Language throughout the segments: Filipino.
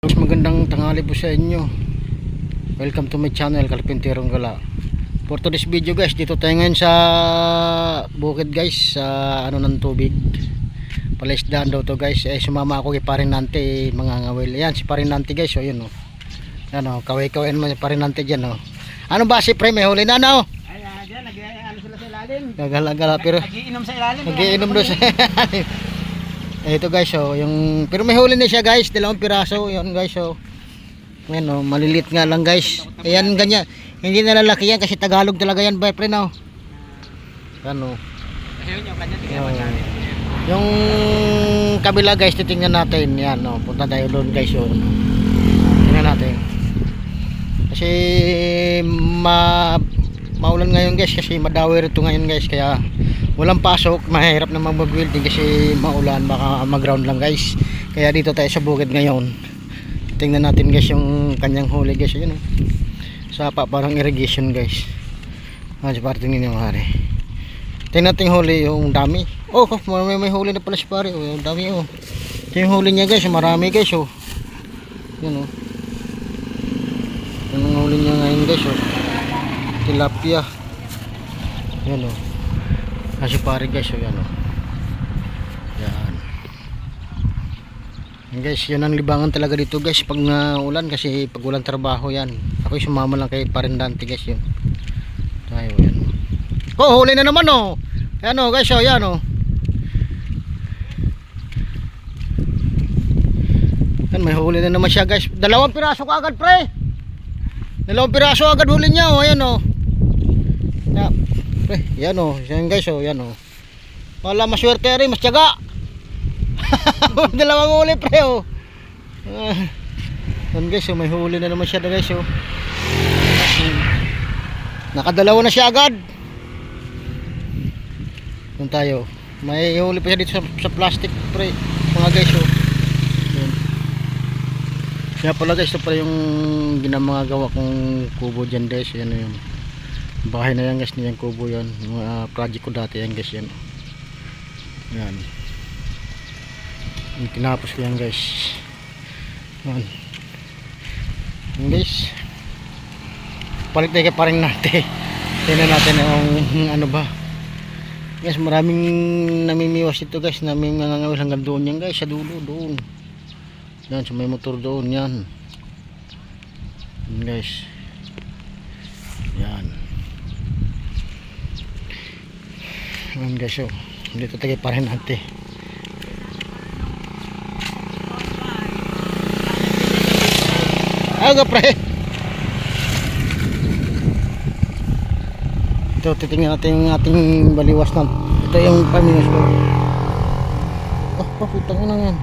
Magandang tanghali po sa inyo. Welcome to my channel, Karpenterong Gala. For today's video guys, dito tayo ngayon sa bukid guys, sa ano ng tubig. Palaisdaan daw to guys. Sumama ako kay Parinante, mga ngawil. Ayan si Parinante guys, so yun o. Yan o, kaway-kaway naman si Parinante dyan o. Ano ba si Pre, may huli na no? Ay, dyan, nag-ano sila sa ilalim. Gagala-gala pero Nagiinom sa ilalim. nagiinom doon sa ilalim. Ito guys, so yung pero may huli na siya guys, 2 piraso, yun guys, so ayan oh, malilit nga lang guys. Ayan ganyan. Hindi na lalaki yan kasi Tagalog talaga yan, boy friend oh. Ano? Ayun yung kanya tingnan namin. Yung kabila guys, titingnan natin. Yan oh, punta tayo doon guys, yun. Tingnan natin. Kasi maulan ngayon guys, kasi madawi rito ngayon guys, kaya walang pasok, mahirap na mag-welding kasi maulan, baka mag-ground lang guys. Kaya dito tayo sa bukid ngayon. Tingnan natin guys yung kanyang huli guys, yun oh. Sapa, parang irrigation guys. Sa parting ninyo hari. Tingnan natin huli, yung dami. Oh, may huli na pala si pare, oh, yung dami oh. Ito yung huli niya guys, marami guys oh. Yun oh. Yung huli niya ngayon guys oh. Tilapia. Yan oh. Kasi pare guys, so yan o. Yan. Yan guys, yan ang libangan talaga dito guys pag ulan, kasi pag ulan trabaho yan. Ako sumama lang kay Parinante guys yun. Tayo yan. Oh, huli na naman o. Yan o guys, so yan o. Yan, may huli na naman siya guys. 2 piraso ka agad pre. 2 piraso agad huli niya o. Ayan o. Yan o, yan guys o, yan o. Wala maswerte rin, mas tiyaga. 2 huli pre o. Yan guys o, may huli na naman siya guys o. Nakadalawa na siya agad. Yan tayo. May huli pa siya dito sa plastic pre, mga guys o. Yan. Kaya pala guys, ito pala yung ginamagawa kong kubo dyan guys. Yan o yun. Bahay na yan guys, niyang kubo yan. Yung project ko dati yan guys, yan. Yan. Yung tinapos ko yan guys. Yan. Yan guys. Palit tayo kay Parinante. Tingnan natin yung ano ba. Guys, maraming namimiwas ito guys. Naming nangangawil hanggang doon yan guys. Sa dulo, doon. Yan, sa may motor doon yan. Yan guys. Yan. Ayan guys, so dito tayo Parinante. Aga pre. Ito, titingnan natin yung ating baliwas na. Ito yung paminus ko. Putang ina yan.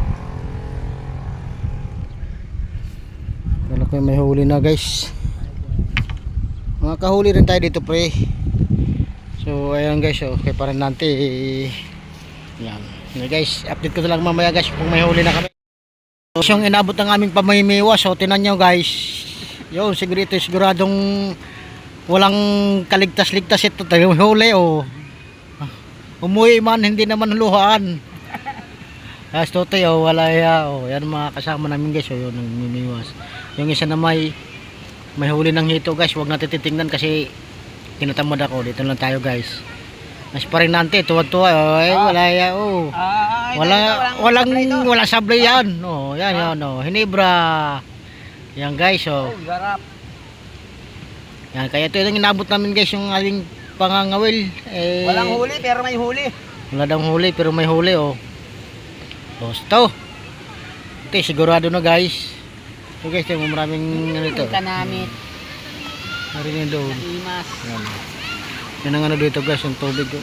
Kala ko may huli na guys. Mga kahuli rin tayo dito pre. So ayan guys, so kay Parinante yan. Okay, guys, update ko lang mamaya guys kung may huli na kami. So yung inabot ng aming pamimiwas, so tinan nyo guys. Yun, siguradong walang kaligtas-ligtas ito. Tayo huli oh. Umuwi man, hindi naman luhaan. Guys, totoy oh, wala ya oh. Yan mga kasama namin guys, oh, yun nagmimiwas. Yung isa na may huli ng hito guys, huwag natin titingnan kasi tinatamad ako. Dito lang tayo guys. Mas Parinante, tuwa-tuwa oh. Ay, wala ya oh. Walang sablay yan. Oh, yan yan oh. Hinebra. Yan guys oh. Garap. Yan, kaya ito yung inabot namin guys, yung aling pangangawil. Walang huli pero may huli. Wala daw huli pero may huli oh. Gusto. Ito sigurado na guys. So guys, yung maraming ano ito. Kanamit. Marinig doon. Imas. Yan. Yan ang ano dito guys, yung tubig oh.